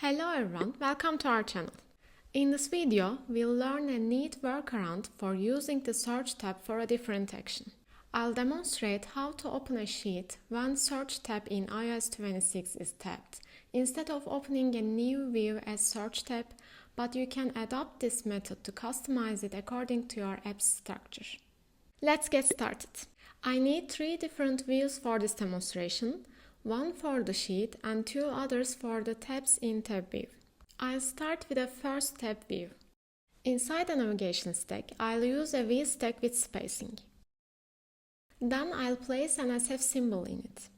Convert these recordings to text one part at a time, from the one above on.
Hello everyone, welcome to our channel. In this video, we'll learn a neat workaround for using the Search tab for a different action. I'll demonstrate how to open a sheet when Search tab in iOS 26 is tapped, instead of opening a new view as Search tab, but you can adopt this method to customize it according to your app's structure. Let's get started. I need 3 different views for this demonstration. One for the sheet and 2 others for the tabs in TabView. I'll start with a FirstTabView. Inside the navigation stack, I'll use a V stack with spacing. Then I'll place an SF symbol in it.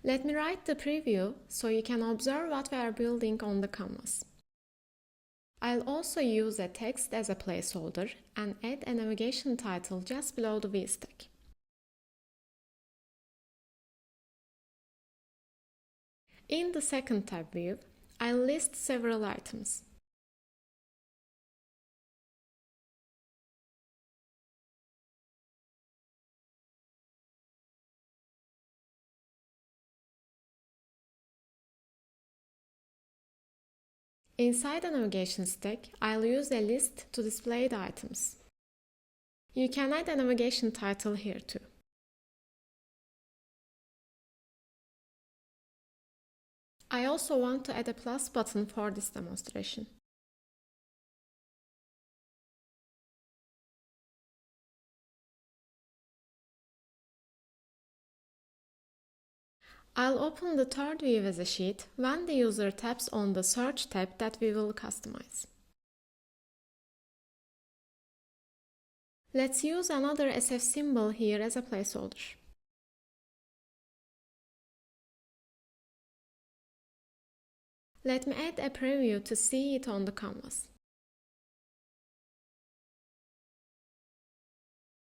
Let me write the preview so you can observe what we are building on the canvas. I'll also use a text as a placeholder and add a navigation title just below the V stack. In the second tab view, I'll list several items. Inside the navigation stack, I'll use a list to display the items. You can add a navigation title here too. I also want to add a plus button for this demonstration. I'll open the third view as a sheet when the user taps on the Search tab that we will customize. Let's use another SF symbol here as a placeholder. Let me add a preview to see it on the canvas.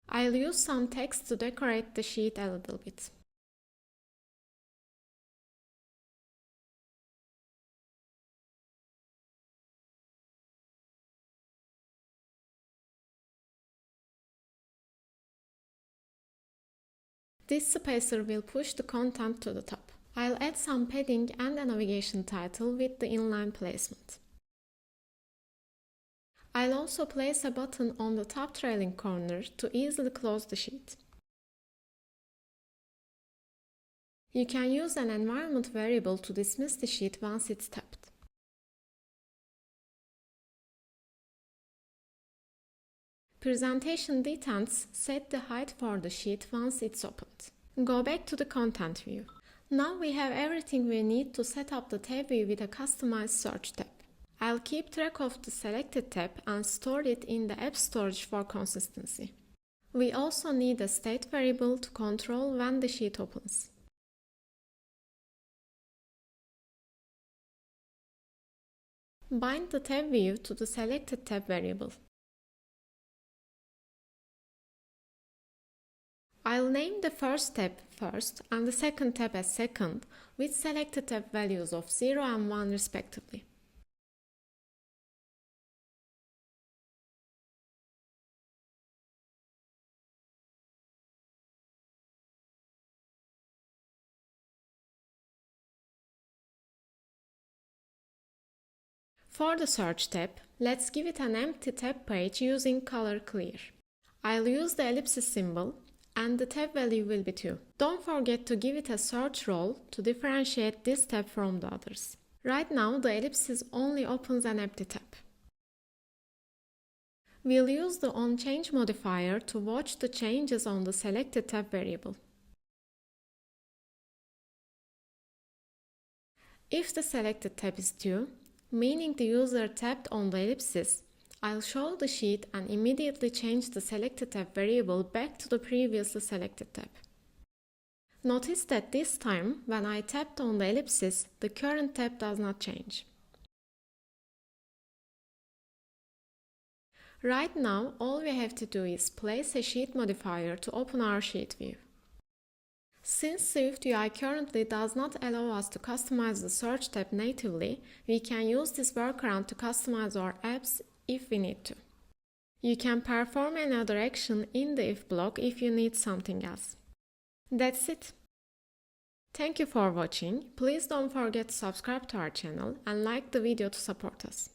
I'll use some text to decorate the sheet a little bit. This spacer will push the content to the top. I'll add some padding and a navigation title with the inline placement. I'll also place a button on the top trailing corner to easily close the sheet. You can use an environment variable to dismiss the sheet once it's tapped. Presentation detents set the height for the sheet once it's opened. Go back to the content view. Now we have everything we need to set up the tab view with a customized search tab. I'll keep track of the selected tab and store it in the AppStorage for consistency. We also need a state variable to control when the sheet opens. Bind the tab view to the selected tab variable. I'll name the first tab first and the second tab as second, with selected tab values of 0 and 1 respectively. For the search tab, let's give it an empty tab page using color clear. I'll use the ellipsis symbol, and the tab value will be 2. Don't forget to give it a search role to differentiate this tab from the others. Right now, the ellipsis only opens an empty tab. We'll use the onChange modifier to watch the changes on the selected tab variable. If the selected tab is 2, meaning the user tapped on the ellipsis, I'll show the sheet and immediately change the selected tab variable back to the previously selected tab. Notice that this time, when I tapped on the ellipsis, the current tab does not change. Right now, all we have to do is place a sheet modifier to open our sheet view. Since SwiftUI currently does not allow us to customize the search tab natively, we can use this workaround to customize our apps if we need to. You can perform another action in the if block if you need something else. That's it. Thank you for watching. Please don't forget to subscribe to our channel and like the video to support us.